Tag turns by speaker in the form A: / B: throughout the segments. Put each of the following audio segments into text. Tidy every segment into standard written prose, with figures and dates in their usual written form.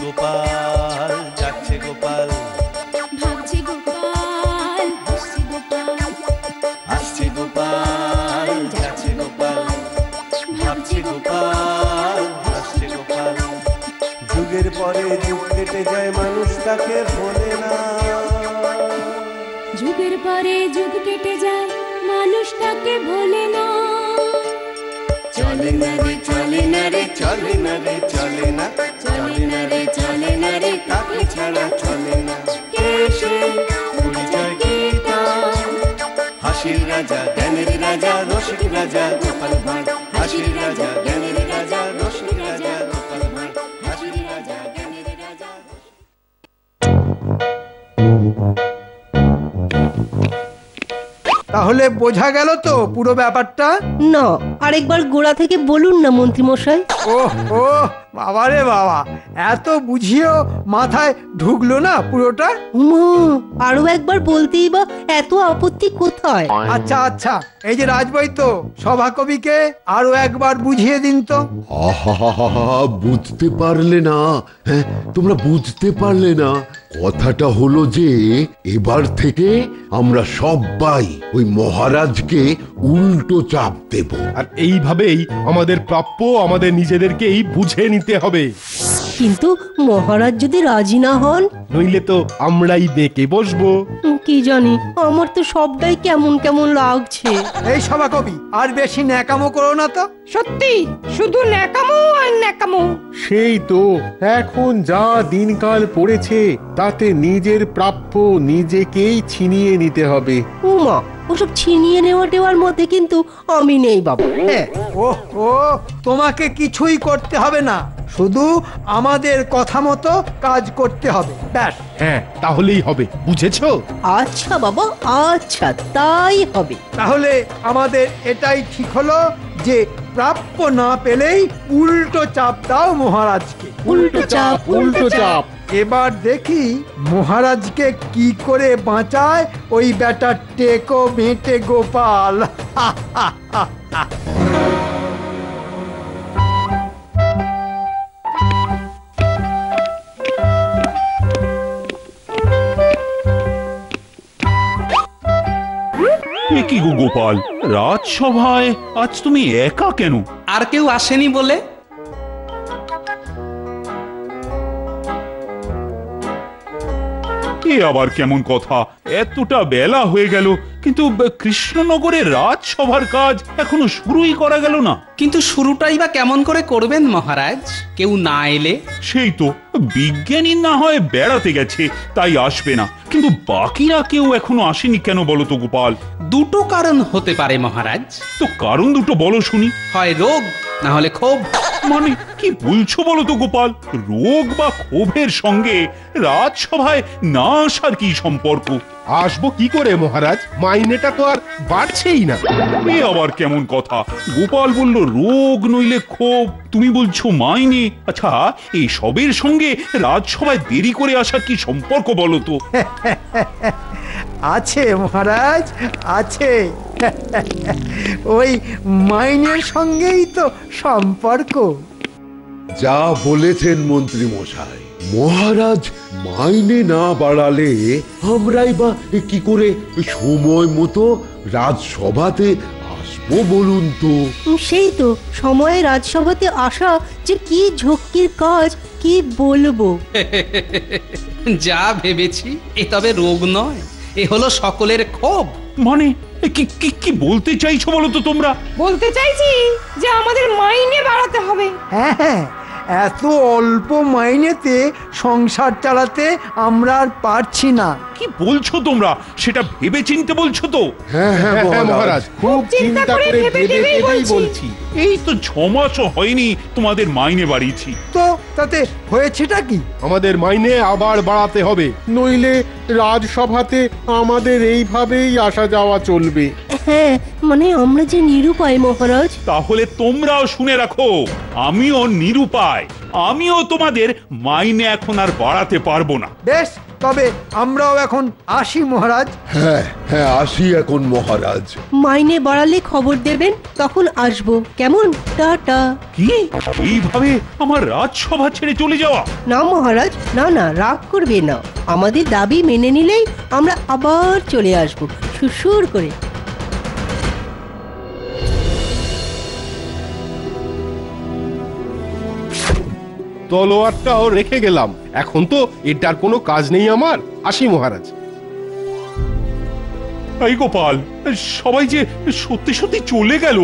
A: গোপাল, যাচ্ছে গোপাল,
B: ভাবছে গোপাল, হাসছে গোপাল,
A: আসছে গোপাল, যাচ্ছে গোপাল, ভাবছে গোপাল, হাসছে গোপাল। যুগের পরে যুগ কেটে যায়, মানুষ তাকে ভোলে না।
B: যুগের পরে যুগ কেটে যায়, মানুষ তাকে ভোলে না।
A: চলে না রে, চলে না রে, চলে না রে, চলে না, চলে না রে, চলে না রে, কাকে ছাড়া চলে না। এসে পরিচয় গীতা, হাসির রাজা, জ্ঞানের রাজা, রসিক রাজা গোপাল ভাঁড়। হাসির রাজা, জ্ঞানের রাজা, রসিক রাজা গোপাল ভাঁড়। হাসির রাজা, জ্ঞানের রাজা।
C: তাহলে বোঝা গেল তো পুরো ব্যাপারটা?
D: না, আরেকবার গোড়া থেকে বলুন না মন্ত্রী মশাই।
C: ওহ ও বাবা রে বাবা, এত বুঝিয়েও মাথায় ঢুকলো না পুরোটা?
D: আরো একবার বলতেই বা এত আপত্তি কোথায়?
C: আচ্ছা আচ্ছা, এই যে রাজবৈদ্য, সভাকবিকে আরো একবার বুঝিয়ে দিন তো।
E: বুঝতে পারলে না? হ্যাঁ, তোমরা বুঝতে পারলে না? কথাটা হলো যে এবার থেকে আমরা সবাই ওই মহারাজকে উল্টো চাপ দেব,
F: আর এইভাবেই আমাদের প্রাপ্য আমাদের নিজেদেরকেই বুঝে নিতে হবে।
D: কিন্তু মহারাজ যদি রাজি না হন?
F: নইলে তো আমরাই বেঁকে বসবো।
D: কি জানি, আমার তো সবটাই কেমন কেমন লাগছে।
C: এই সভাকবি, আর বেশি ন্যাকামো করো না তো।
D: সত্যি শুধু ন্যাকামো আর ন্যাকামো।
F: সেই তো, এখন যা দিনকাল পড়েছে তাতে নিজের প্রাপ্য নিজেকেই ছিনিয়ে নিতে হবে।
D: উমা, ওসব ছিনিয়ে নেওয়া টেওয়ার মধ্যে কিন্তু আমি নেই বাবু। হ্যাঁ,
C: ওহ ও, তোমাকে কিছুই করতে হবে না, শুধু আমাদের কথা মতো কাজ করতে হবে, ব্যাস।
F: হ্যাঁ, তাহলেই হবে, বুঝেছো?
D: আচ্ছা বাবা, আচ্ছা তাই হবে।
C: তাহলে আমাদের এটাই ঠিক হলো যে প্রাপ্য না পেলেই উল্টো চাপ দাও মহারাজকে।
D: উল্টো চাপ,
F: উল্টো চাপ।
C: এবার দেখি মহারাজকে কি করে বাঁচায় ওই বেটা টেকো বেঁটে গোপাল।
G: কি গো গোপাল, রাজসভায় আজ তুমি একা কেন?
H: আর কেউ আসেনি বলে।
G: এ আবার কেমন কথা? এতটা বেলা হয়ে গেল, কিন্তু কৃষ্ণনগরের রাজসভার কাজ এখনো শুরুই করা গেল না।
H: কিন্তু শুরুটাই বা কেমন করে করবেন মহারাজ, কেউ না এলে?
G: সেই তো, বিজ্ঞানী না হয় বেড়াতে গেছে তাই আসবে না, কিন্তু বাকিরা কেউ এখনো আসেনি কেন বলো তো গোপাল?
H: দুটো কারণ হতে পারে মহারাজ।
G: তো কারণ দুটো বলো শুনি।
H: হয় রোগ, না হলে ক্ষোভ।
G: মানে কি বলছো বলো তো গোপাল? রোগ বা ক্ষোভের সঙ্গে রাজসভায় না আসার কি সম্পর্ক?
F: আসবো কি করে মহারাজ, মাইনেটা তো আর বাড়ছেই না।
G: এ আবার কেমন কথা? গোপাল বলল রোগ নইলে ক্ষোভ, তুমি বলছো মাইনে। আচ্ছা, এই সবের সঙ্গে রাজসভায় দেরি করে আসার কি সম্পর্ক বলো তো?
C: আছে মহারাজ, আছে। ওই মাইনের সঙ্গেই তো সম্পর্ক।
E: যা বলেছেন মন্ত্রী মশাই, মহারাজ মাইনে না বাড়ালে আমরাই বা কি করে সময় মতো রাজসভাতে আসবো বলুন তো?
D: সেই তো, সময়ে রাজসভাতে আসা যে কি ঝক্কির কাজ, কি বলবো।
H: যা ভেবেছি এ তবে রোগ নয়, এ হলো সকলের ক্ষোভ।
G: মানে কি কি কি বলতে চাইছো বলো তো তোমরা?
I: বলতে চাইছি যে আমাদের মাইনে বাড়াতে হবে।
C: হ্যাঁ হ্যাঁ, এত অল্প মাইনেতে সংসার চালাতে আমরা আর পারছি না।
G: কি বলছো তোমরা? সেটা ভেবে চিনতে বলছো তো?
E: হ্যাঁ হ্যাঁ
F: মহারাজ, খুব চিন্তা করে ভেবেই বলছি।
G: এই তো 6 মাসও হয়নি তোমাদের মাইনে বাড়িয়েছি।
C: তো তাতে হয়েছেটা কি?
F: আমাদের মাইনে আবার বাড়াতে হবে, নইলে রাজসভাতে আমাদের এইভাবেই আসা যাওয়া চলবে।
D: হ্যাঁ, মানে আমরা যে নিরুপায় মহারাজ।
G: তাহলে তোমরাও শুনে রাখো, আমিও নিরুপায়। আমিও তোমাদের মাইনে এখন আর বাড়াতে পারবো না।
C: বেশ, তবে আমরাও এখন আসি মহারাজ।
E: হ্যাঁ হ্যাঁ, আসি এখন মহারাজ।
D: মাইনে বাড়ালে খবর দেবেন, তখন আসবো। কেমন? টাটা।
G: কি এইভাবে আমার রাজসভা ছেড়ে চলে যাওয়া?
D: না মহারাজ, না না, রাগ করবে না। আমাদের দাবি মেনে নিলেই আমরা আবার চলে আসবো সুসুর করে।
F: তলোয়ারটাও রেখে গেলাম, এখন তো এটার কোনো কাজ নেই আমার। আসি মহারাজ।
G: এই গোপাল, সবাই যে সত্যি সত্যি চলে গেল।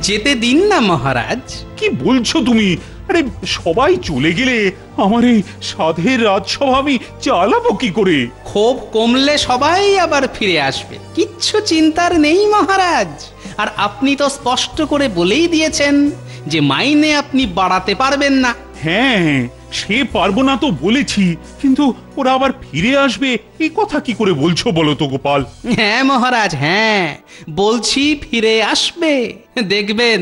H: যেতে দিন না মহারাজ।
G: কি বলছো তুমি? আরে সবাই চলে গেলে আমার এই সাধের রাজসভা আমি চালাবো কি করে?
H: ক্ষোভ কমলে সবাই আবার ফিরে আসবে, কিচ্ছু চিন্তার নেই মহারাজ। আর আপনি তো স্পষ্ট করে বলেই দিয়েছেন যে মাইনে আপনি বাড়াতে পারবেন না।
G: হ্যাঁ, সে পারবো না তো বলেছি, কিন্তু ওরা আবার ফিরে আসবে এই কথা কি করে বলছো বলো তো গোপাল?
H: হ্যাঁ মহারাজ, হ্যাঁ বলছি ফিরে আসবে। দেখবেন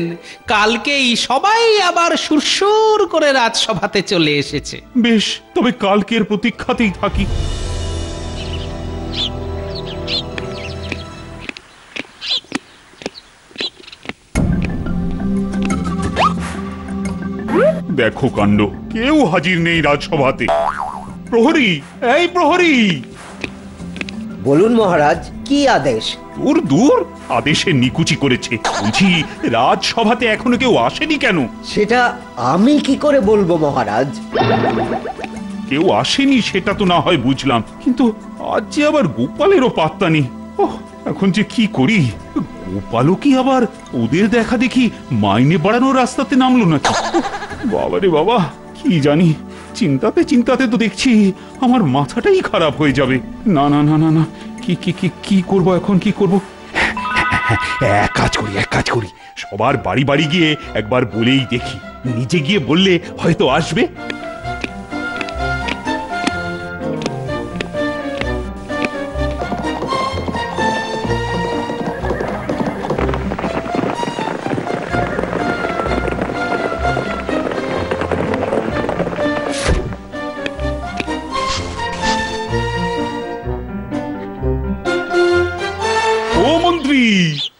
H: কালকেই সবাই আবার সুরসুর করে রাজসভাতে চলে এসেছে।
G: বেশ, তবে কালকের প্রতীক্ষাতেই থাকি। দেখো কাণ্ড, কেউ হাজির নেই রাজসভাতে। প্রহরী, এই প্রহরী!
J: বলুন মহারাজ, কি আদেশ?
G: দূর দূর, আদেশে নিকুচি করেছে। বলছি, রাজসভাতে এখনো কেউ আসেনি কেন?
J: সেটা আমি কি করে বলবো মহারাজ?
G: কেউ আসেনি সেটা তো না হয় বুঝলাম, কিন্তু আজ যে আবার গোপালেরও পাত্তা নেই। ওহ, এখন যে কি করি? গোপালও কি আবার ওদের দেখা দেখি মাইনে বাড়ানোর রাস্তাতে নামলো নাকি? বাবারে বাবা, কি জানি। চিন্তাতে চিন্তাতে তো দেখছি আমার মাথাটাই খারাপ হয়ে যাবে। না না না না না, কি কি কি কি করবো এখন, কি করব? এক কাজ করি, সবার বাড়ি বাড়ি গিয়ে একবার বলেই দেখি। নিজে গিয়ে বললে হয়তো আসবে।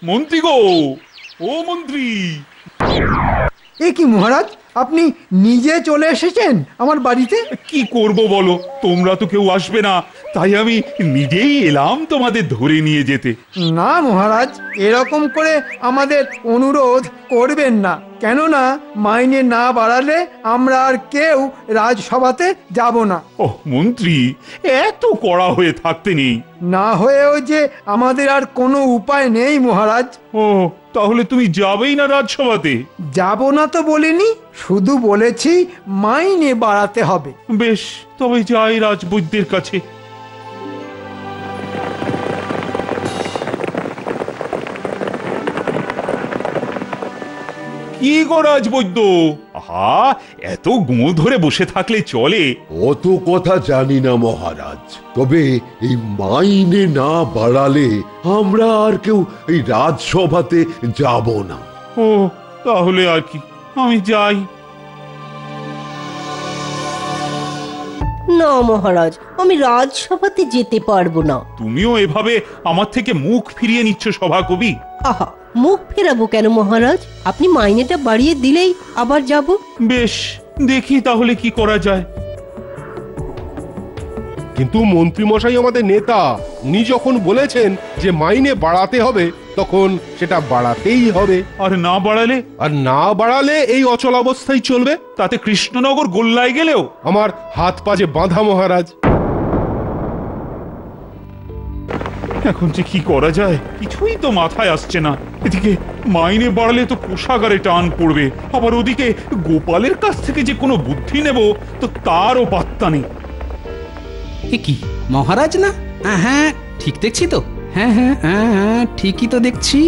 G: মন্ত্রী গো, ও মন্ত্রী!
C: এ কি মহারাজ, আপনি নিজে চলে এসেছেন আমার বাড়িতে?
G: কি করব বলো, তোমরা তো কেউ আসবে না, তাই আমি নিজেই এলাম তোমাদের ধরে নিয়ে যেতে।
C: না মহারাজ, এরকম করে আমাদের অনুরোধ করবেন না। কেননা মাইনে না বাড়ালে আমরা আর কেউ রাজসভাতে যাব না।
G: ওহ মন্ত্রী, এত কড়া হয়ে থাকতে নেই।
C: না হয়েও যে আমাদের আর কোনো উপায় নেই মহারাজ।
G: ও, তাহলে তুমি যাবেই না রাজসভাতে?
C: যাব না তো বলিনি, শুধু বলেছি মাইনে বাড়াতে হবে।
G: বেশ, তবে যাই রাজবৈদ্যের কাছে। কি গো রাজবৈদ্য, আহা, এত গো ধরে বসে থাকলে চলে?
E: অত কথা জানি না মহারাজ, তবে এই মাইনে না বাড়ালে আমরা আর কেউ এই রাজসভাতে যাব না।
G: ও, তাহলে আর কি, আমি যাই।
D: না মহারাজ, আমি রাজসভাতে যেতে পারবো না।
G: তুমিও এভাবে আমার থেকে মুখ ফিরিয়ে নিচ্ছ সভাকবি?
D: আহা, মুখ ফেরাবো কেন মহারাজ? আপনি মাইনেটা বাড়িয়ে দিলেই আবার যাব।
G: বেশ, দেখি তাহলে কি করা যায়।
F: কিন্তু মন্ত্রী মশাই আমাদের নেতা, উনি যখন বলেছেন যে মাইনে বাড়াতে হবে, তখন সেটা বাড়াতেই হবে।
G: আর না বাড়ালে?
F: আর না বাড়ালে এই অচল অবস্থায় চলবে।
G: তাতে কৃষ্ণনগর গোল্লায় গেলেও
F: আমার হাত পা যে বাঁধা মহারাজ।
G: এখন যে কি করা যায় কিছুই তো মাথায় আসছে না। এদিকে মাইনে বাড়ালে তো কোষাগারে টান পড়বে, আবার ওদিকে গোপালের কাছ থেকে যে কোনো বুদ্ধি নেব তো তারও পাত্তা নেই।
H: কি মহারাজ না? হ্যাঁ ঠিক দেখছি তো। হ্যাঁ হ্যাঁ হ্যাঁ হ্যাঁ, ঠিকই তো দেখছি,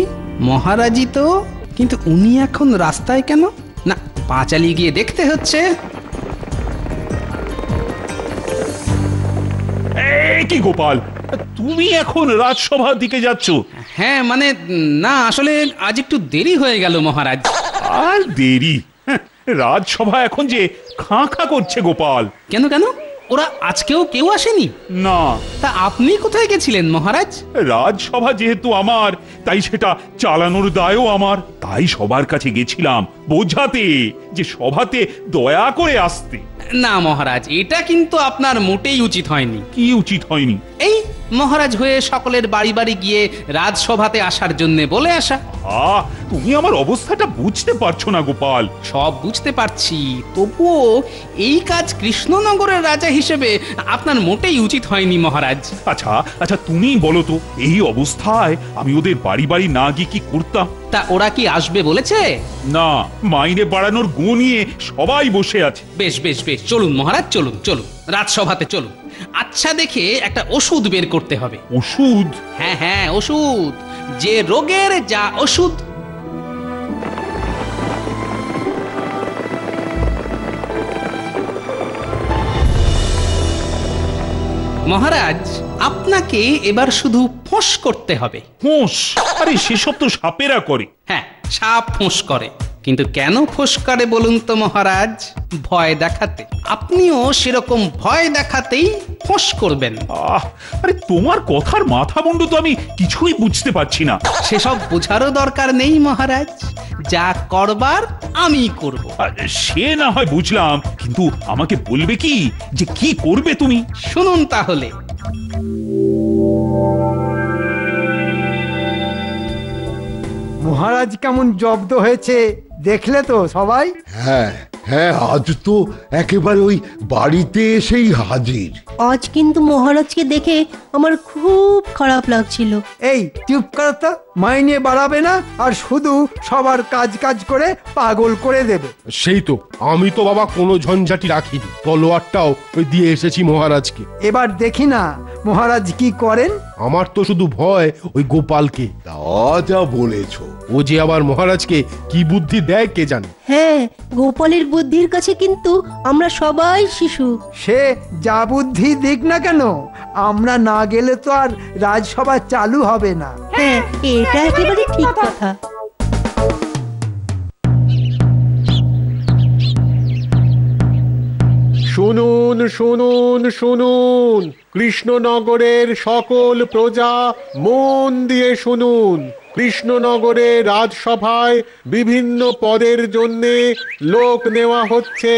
H: মহারাজই তো। কিন্তু উনি এখন রাস্তায় কেন? না, পা চালিয়ে গিয়ে দেখতে হচ্ছে।
G: কি গোপাল, তুমি এখন রাজসভার দিকে যাচ্ছ?
H: হ্যাঁ মানে না, আসলে আজ একটু দেরি হয়ে গেল মহারাজ।
G: আর দেরি? রাজসভা এখন যে খাঁ খাঁ করছে গোপাল।
H: কেন কেন, ওরা আজকেও কেউ আসেনি?
G: না।
H: তা আপনি কোথায় গেছিলেন মহারাজ?
G: রাজসভা যেহেতু আমার, তাই সেটা চালানোর দায়ও আমার। তাই সবার কাছে গেছিলাম বোঝাতে যে সভাতে দয়া করে আসতে।
H: না মহারাজ, এটা কিন্তু আপনার মোটেই উচিত হয়নি।
G: কি উচিত হয়নি?
H: এই মহারাজ হয়ে সকলের বাড়ি বাড়ি গিয়ে রাজসভাতে আসার জন্য বলে আসা।
G: তুমি আমার অবস্থাটা বুঝতে পারছো না গোপাল।
H: সব বুঝতে পারছি, তবুও এই কাজ কৃষ্ণনগরের রাজা হিসেবে আপনার মোটেই উচিত হয়নি মহারাজ।
G: আচ্ছা আচ্ছা, তুমি বলো তো, এই অবস্থায় আমি ওদের বাড়ি বাড়ি না গিয়ে কি করতাম?
H: তা ওরা কি আসবে বলেছে?
G: না, মাইনে বাড়ানোর গো নিয়ে সবাই বসে আছে।
H: বেশ বেশ বেশ, চলুন মহারাজ, চলুন চলুন রাজসভাতে চলুন। আচ্ছা দেখে একটা ওষুধ বের করতে হবে।
G: ওষুধ?
H: হ্যাঁ হ্যাঁ, ওষুধ, যে রোগের যা ওষুধ। মহারাজ, আপনাকে এবার শুধু ফোঁস করতে হবে।
G: ফোঁস? আরে সেসব তো সাপেরা করে।
H: হ্যাঁ, সাপ ফোঁস করে, কিন্তু কেন ফোঁস করে বলুন তো মহারাজ? ভয় দেখাতে। আপনিও সেরকম ভয় দেখাতেই ফোঁস করবেন।
G: আরে তোমার কথার মাথা মুন্ডু তো আমি কিছুই বুঝতে পারছি না।
H: সেসব বোঝারও দরকার নেই মহারাজ, যা করবার আমি করব।
G: সে না হয় বুঝলাম, কিন্তু আমাকে বলবে কি যে কি করবে তুমি?
H: শুনুন তাহলে।
C: মহারাজ কেমন জব্দ হয়েছে দেখলে তো সবাই?
E: হ্যাঁ হ্যাঁ, আজ তো একেবারে ওই বাড়িতে এসেই হাজির।
D: আজ কিন্তু মহারাজকে দেখে আমার খুব খারাপ লাগছিল।
C: এই চুপ করো তো, মাইনে বাড়াবে না আর শুধু সবার কাজ কাজ করে পাগল করে দেবে।
F: সেই তো, আমি তো বাবা কোনো ঝঞ্ঝাটি রাখিনি, তলোয়ারটাও ওই দিয়ে এসেছি মহারাজকে।
C: এবার দেখি না মহারাজ কি করেন।
F: আমার তো শুধু ভয় ওই গোপালকে।
E: তা যা বলেছো।
F: ও যে আবার মহারাজকে কি বুদ্ধি দেয় কে জানে।
D: হ্যাঁ, গোপালের বুদ্ধির কাছে কিন্তু আমরা সবাই শিশু।
C: সে যা বুদ্ধি দিক না কেন, আমরা না গেলে তো আর রাজসভা চালু হবে না।
D: হ্যাঁ, এটা একেবারে ঠিক কথা।
F: শুনুন শুনুন শুনুন, কৃষ্ণনগরের সকল প্রজা মন দিয়ে শুনুন। কৃষ্ণনগরে রাজসভায় বিভিন্ন পদের জন্য লোক নেওয়া হচ্ছে।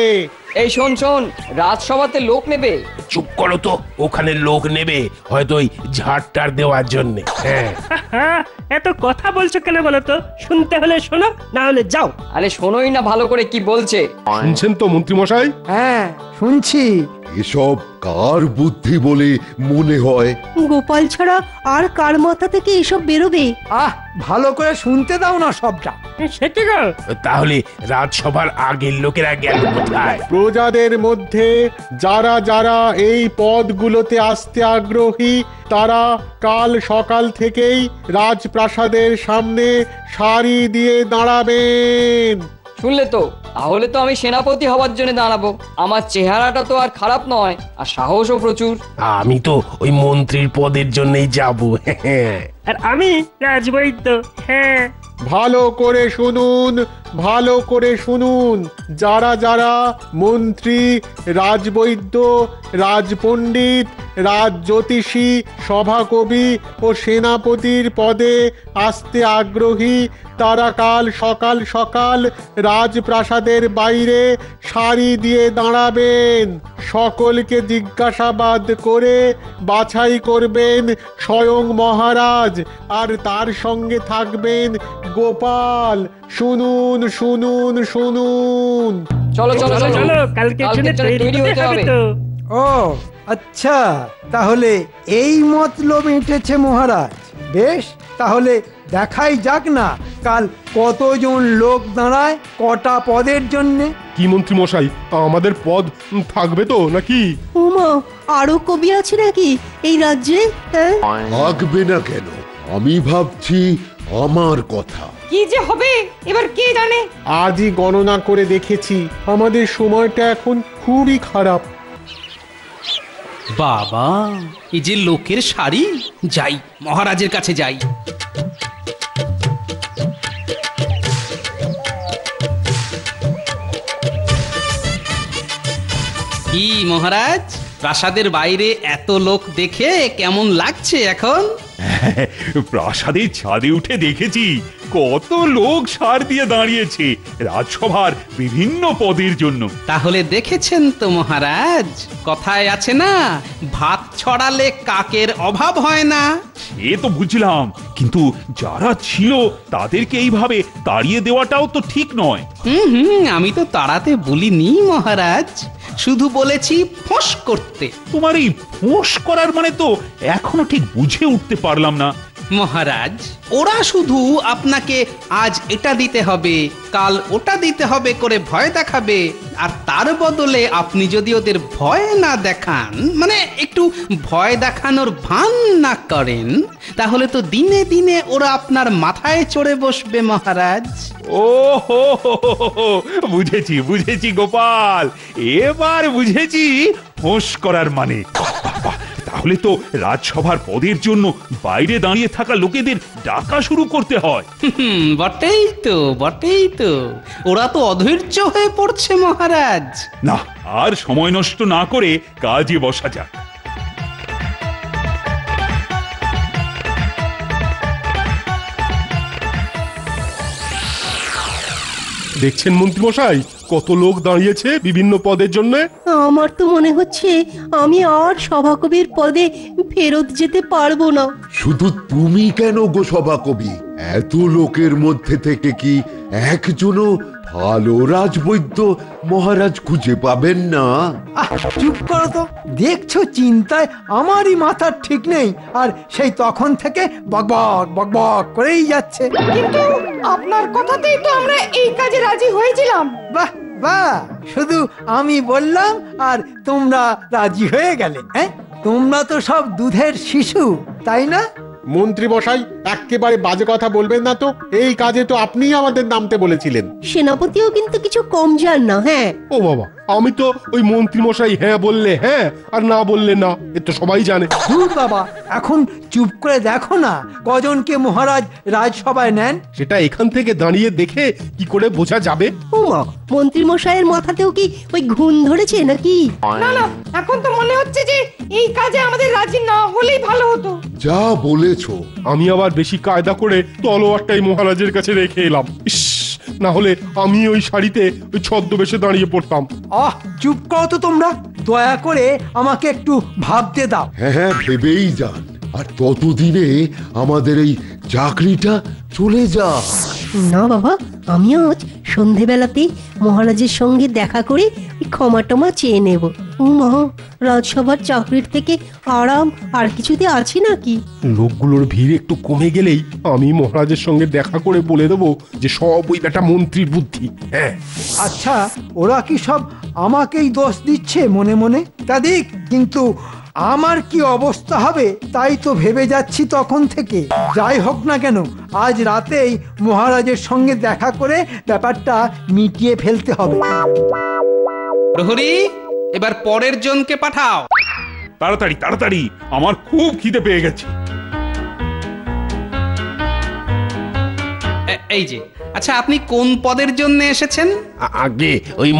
K: এই শোন শোন, রাজসভাতে লোক নেবে?
L: চুপ করো তো, ওখানে লোক নেবে হয়তো ওই ঝাড়টার দেওয়ার জন্য। হ্যাঁ,
M: এত কথা বলছো কেন বলো তো? শুনতে হলে শোনো, না হলে যাও।
K: আরে শোনোই না ভালো করে কি বলছে।
F: শুনছেন তো মন্ত্রী মশাই?
C: হ্যাঁ শুনছি।
E: এসব কার বুদ্ধি বলে মনে হয়?
D: গোপাল ছাড়া আর কার মাথা থেকে এসব বেরোবে?
C: ভালো করে শুনতে দাও না সবটা।
M: সেটি গো,
L: তাহলে রাজসভার আগের লোকেরা গেল কোথায়?
F: প্রজাদের মধ্যে যারা যারা এই পদগুলোতে আসতে আগ্রহী তারা কাল সকাল থেকেই রাজপ্রাসাদের সামনে সারি দিয়ে দাঁড়াবেন।
K: শুনলে তো, তাহলে তো আমি সেনাপতি হওয়ার জন্য দাঁড়াবো। আমার চেহারাটা তো আর খারাপ নয়, আর সাহসও প্রচুর।
L: আমি তো ওই মন্ত্রীর পদের জন্যই যাবো।
M: আর আমি রাজবৈদ্য। হ্যাঁ,
F: ভালো করে শুনুন, ভালো করে শুনুন। যারা যারা মন্ত্রী, রাজবৈদ্য, রাজপণ্ডিত, রাজজ্যোতিষী, সভাকবি ও সেনাপতির পদে আসতে আগ্রহী তারা কাল সকাল সকাল রাজপ্রাসাদের বাইরে সারি দিয়ে দাঁড়াবেন। সকলকে জিজ্ঞাসাবাদ করে বাছাই করবেন স্বয়ং মহারাজ, আর তার সঙ্গে থাকবেন গোপাল। শুনুন শুনুন শুনুন।
K: চলো চলো চলো,
M: কালকে তৈরি হতে হবে তো।
C: ও আচ্ছা, তাহলে এই মতলব এঁটেছে মহারাজ। বেশ, তাহলে দেখাই যাক না কাল কতজন লোক দাঁড়ায় কটা পদের জন্যে।
F: কি মন্ত্রী মশাই, আমাদের পদ থাকবে তো নাকি?
D: ওমা, আরো কবি আছে নাকি এই রাজ্যে?
E: থাকবে না কেন? আমি ভাবছি আমার কথা।
I: কি যে হবে এবার কে জানে।
F: আজই গণনা করে দেখেছি, আমাদের সময়টা এখন খুবই খারাপ।
H: বাবা, এই যে লোকের শাড়ি! যাই, মহারাজের কাছে যাই। কি মহারাজ, প্রাসাদের বাইরে এত লোক দেখে কেমন লাগছে এখন?
G: প্রাসাদের ছাদে উঠে দেখেছি কত লোক সার দিয়ে দাঁড়িয়েছে রাজসভার বিভিন্ন পদের জন্য।
H: তাহলে দেখেছেন তো মহারাজ, কথায় আছে না, ভাত ছড়ালে কাকের অভাব হয় না।
G: সে তো বুঝলাম, কিন্তু যারা ছিল তাদেরকে এইভাবে তাড়িয়ে দেওয়াটাও তো ঠিক নয়।
H: আমি তো তাড়াতে বলিনি মহারাজ, শুধু বলেছি ফোঁস করতে।
G: তোমার এই ফোঁস করার মানে তো এখনো ঠিক বুঝে উঠতে পারলাম না
H: মহারাজ। ওরা শুধু আপনাকে আজ এটা দিতে হবে, কাল ওটা দিতে হবে করে ভয় দেখাবে, আর তার বদলে আপনি যদি ওদের ভয় না দেখান, মানে একটু ভয় দেখানোর ভান না করেন, তাহলে তো দিনে দিনে ওরা আপনার মাথায় চড়ে বসবে মহারাজ।
G: ও হো, বুঝেছি বুঝেছি গোপাল, এবার বুঝেছি ফোঁস করার মানে। তাহলে তো রাজসভার পদের জন্য বাইরে দাঁড়িয়ে থাকা লোকেদের ডাকা শুরু করতে হয়।
H: বটেই তো, বটেই তো। ওরা তো অধৈর্য হয়ে পড়ছে মহারাজ।
G: না, আর সময় নষ্ট না করে কাজে বসা যাক।
F: দেখছেন মন্ত্রীমশাই, কত লোক দাঁড়িয়েছে বিভিন্ন পদের জন্য।
D: আমার তো মনে হচ্ছে আমি আর সভাকবির পদে ফেরত যেতে পারবো না।
E: শুধু তুমি কেন গো সভাকবি? এত লোকের মধ্যে থেকে কি একজনও ভালো রাজবৈদ্য মহারাজ খুঁজে পাবেন না?
C: চুপ করো তো, দেখছো চিন্তায় আমারই মাথার ঠিক নেই, আর সেই তখন থেকে বকবক বকবক করেই যাচ্ছে।
I: কিন্তু আপনার কথাতেই তো আমরা এই কাজে রাজি হয়েছিলাম।
C: বাহ বাহ, শুধু আমি বললাম আর তোমরা রাজি হয়ে গেলে? হ্যাঁ, তোমরা তো সব দুধের শিশু, তাই না?
F: মন্ত্রী মশাই, একেবারে বাজে কথা বলবেন না তো। এই কাজে তো আপনিই আমাদের নামতে বলেছিলেন।
D: সেনাপতিও কিন্তু কিছু কম যান না। হ্যাঁ,
F: ও বাবা, আমি তো ওই মন্ত্রী মশাই হ্যাঁ বললে হ্যাঁ আর না বললে না, এ তো সবাই জানে।
C: ধুর বাবা, এখন চুপ করে দেখো না কজনকে মহারাজ রাজসভায় নেন।
F: সেটা এখান থেকে দাঁড়িয়ে দেখে কি করে বোঝা যাবে?
D: ও মা, মন্ত্রী মশাইয়ের মাথাতেও কি ওই ঘুণ ধরেছে নাকি?
I: না না, এখন তো মনে হচ্ছে যে এই কাজে আমাদের রাজি না হলেই ভালো হতো।
E: যা বলেছো।
F: আমি আবার বেশি কায়দা করে তলোয়ারটাই মহারাজের কাছে রেখে এলাম। ইস, না হলে আমি ওই শাড়িতে ওই ছদ্মবেশে দাঁড়িয়ে পড়তাম।
C: চুপ করো তো তোমরা, দয়া করে আমাকে একটু ভাবতে দাও।
E: হ্যাঁ হ্যাঁ, ভেবেই যান, আর ততদিনে আমাদের এই চাকরিটা চলে যা।
D: না বাবা, আমি আজ সন্ধেবেলাতেই মহারাজের সঙ্গে দেখা করে ক্ষমা টমা চেয়ে নেব। ও মা, রাজসভার চাকরির থেকে আরাম আর কিছুতে আছি নাকি?
F: লোকগুলোর ভিড় একটু কমে গেলেই আমি মহারাজের সঙ্গে দেখা করে বলে দেবো যে সব ওই বেটা মন্ত্রীর বুদ্ধি। হ্যাঁ।
C: আচ্ছা, ওরা কি সব আমাকেই দোষ দিচ্ছে মনে মনে? তা দিক, কিন্তু আমার কি অবস্থা হবে তাই তো ভেবে যাচ্ছি তখন থেকে। যাই হোক না কেন, আজ রাতেই মহারাজের সঙ্গে দেখা করে ব্যাপারটা মিটিয়ে ফেলতে হবে।
H: প্রহরী, এবার পরের জনকে পাঠাও।
G: তাড়াতাড়ি তাড়াতাড়ি, আমার খুব খিদে পেয়ে গেছে।
H: এই যে, আচ্ছা আপনি কোন পদের জন্য এসেছেন?
L: আগে ওই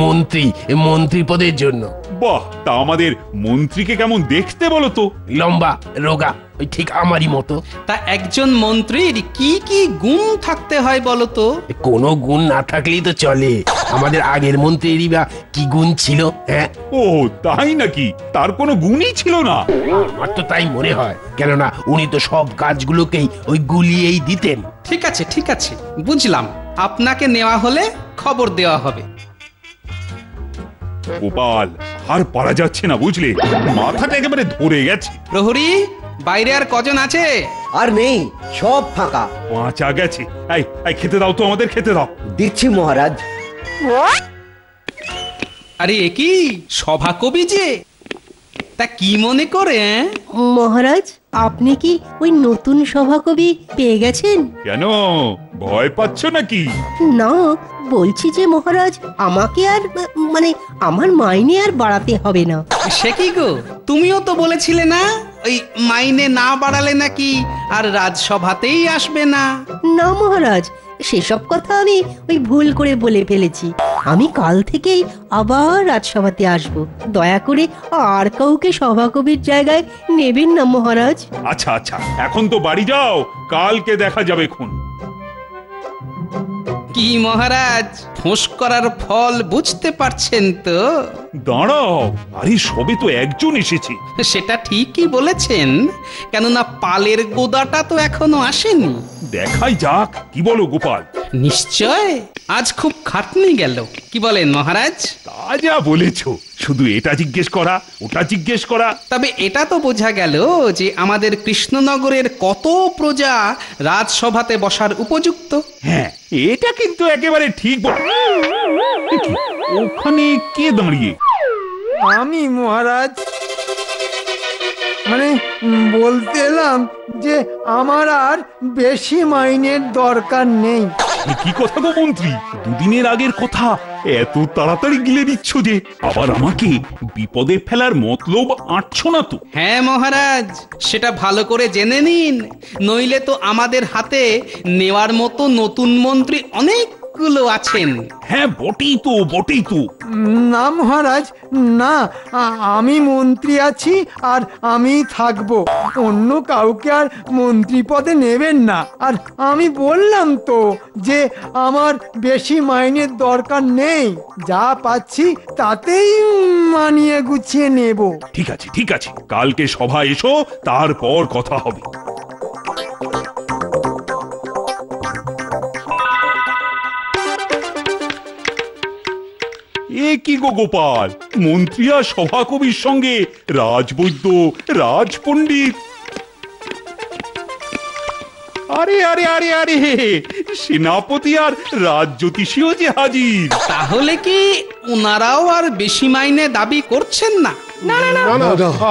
L: মন্ত্রী পদের জন্য।
G: বাহ, তা আমাদের মন্ত্রীকে কেমন দেখতে বলো তো?
L: লম্বা, রোগা, ওই ঠিক আমারই মতো।
H: তা একজন মন্ত্রীর কি কি গুণ থাকতে হয় বলো তো?
L: কোনো গুণ না থাকলেই তো চলে। আমাদের আগের মন্ত্রীরই বা কি গুণ ছিল? হ্যাঁ।
G: ও তাই নাকি? তার কোনো গুণই ছিল না?
L: আমার তো তাই মনে হয়, কেননা উনি তো সব কাজগুলোকেই ওই গুলিয়েই দিতেন।
H: ঠিক আছে ঠিক আছে, বুঝলাম। আপনাকে নেওয়া হলে খবর দেওয়া হবে।
G: গোপাল, আর পারা যাচ্ছে না বুঝলে, মাথাটা একেবারে ধরে গেছে।
H: প্রহরী, বাইরে আর কজন আছে?
J: আর নেই, সব ফাঁকা।
G: পাঁচা গেছে। এই খেতে দাও তো, আমাদের খেতে দাও।
J: দিচ্ছি মহারাজ।
H: আরে এ কি সভাকবি যে, তা কি মনে করে?
D: মহারাজ, আপনি কি ওই নতুন সভাকবি পেয়ে গেছেন?
G: কেন, ভয় পাচ্ছ নাকি?
D: না, বলছি যে মহারাজ আমাকে আর মানে আমার মাইনে আর বাড়াতে হবে না।
H: সে কি গো, তুমিও তো বলেছিলে না ওই মাইনে না বাড়ালে নাকি আর রাজসভাতেই আসবে না।
D: না মহারাজ, সেসব কথা আমি ওই ভুল করে বলে ফেলেছি। আমি কাল থেকেই আবার রাজসভাতে আসব। দয়া করে আর কাউকে সভাকবির জায়গায় নেবেন না মহারাজ।
G: আচ্ছা আচ্ছা, এখন তো বাড়ি যাও, কালকে দেখা যাবে খুন।
H: কি মহারাজ, ফোঁস করার ফল বুঝতে পারছেন তো?
G: দাঁড়াও, আরে সবে তো একজন এসেছে।
H: সেটা ঠিকই বলেছেন, কেননা পালের গোদাটা তো এখনো আসেনি।
G: দেখাই যাক, কি বলো গোপাল?
H: নিশ্চয়, আজ খুব খাটনি গেল, কি বলেন মহারাজ?
G: তা যা বলেছ, শুধু এটা জিজ্ঞেস করা ওটা জিজ্ঞেস করা।
H: তবে এটা তো বোঝা গেল যে আমাদের কৃষ্ণনগরের কত প্রজা রাজসভাতে বসার উপযুক্ত।
G: হ্যাঁ, এটা কিন্তু একেবারে ঠিক। ওখানে কে দাঁড়িয়ে?
C: আমি মহারাজ, মানে বলতে এলাম যে আমার আর বেশি মাইনের দরকার নেই।
G: কি কথা গো মন্ত্রী, দুদিনের আগের কথা এত তাড়াতাড়ি গিলে দিচ্ছ যে? আবার আমাকে বিপদে ফেলার মতলব আঁটছো না তো?
H: হ্যাঁ মহারাজ, সেটা ভালো করে জেনে নিন, নইলে তো আমাদের হাতে নেওয়ার মতো নতুন মন্ত্রী অনেকগুলো আছেন।
G: হ্যাঁ বটেই তো, বটেই তো।
C: না মহারাজ, না, আমি মন্ত্রী আছি আর আমি থাকবো। অন্য কাউকে আর মন্ত্রী পদে নেবেন না। আর আমি বললাম তো যে আমার বেশি মাইনের দরকার নেই, যা পাচ্ছি তাতেই মানিয়ে গুছিয়ে নেব।
G: ঠিক আছে ঠিক আছে, কালকে সভা এসো, তারপর কথা হবে। এ কি গো গোপাল, মন্ত্রী আর সভাকবির সঙ্গে রাজবৈদ্য, রাজপণ্ডিত। আরে আরে আরে আরে, সেনাপতি আর রাজজ্যোতিষীও যে হাজির।
H: তাহলে কি ওনারাও আর বেশি মাইনে দাবি করছেন না?
I: না না না,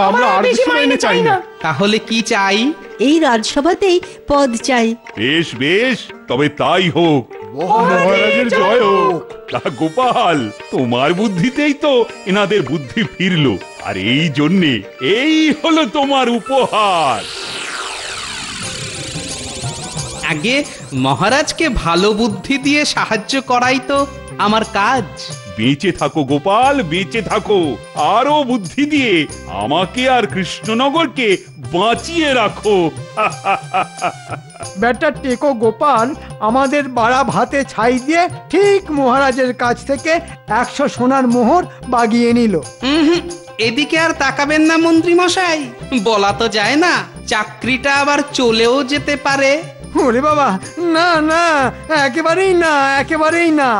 F: আমরা আর বেশি মাইনে চাই না।
H: তাহলে কি চাই?
D: এই রাজসভাতেই পদ চাই।
G: বেশ বেশ, তবে তাই হোক। মহারাজের জয় হোক। তা গোপাল, তোমার বুদ্ধিতেই তো এনাদের বুদ্ধি ফিরলো, আর এই জন্যে এই হলো তোমার উপহার।
H: আগে মহারাজকে ভালো বুদ্ধি দিয়ে সাহায্য করাই তো আমার কাজ।
G: বেঁচে থাকো গোপাল, বেঁচে থাকো, আরো বুদ্ধি দিয়ে আমাকে আর কৃষ্ণনগরকে বাঁচিয়ে রাখো।
C: বেটা টেকো গোপাল আমাদের বাড়া ভাতে ছাই দিয়ে ঠিক মহারাজের কাছ থেকে 100 সোনার মোহর বাগিয়ে নিল।
H: এদিকে আর তাকাবেন না মন্ত্রী মশাই, বলা তো যায় না, চাকরিটা আবার চলেও যেতে পারে।
C: ওরে বাবা, না না, একেবারেই না, একেবারেই না।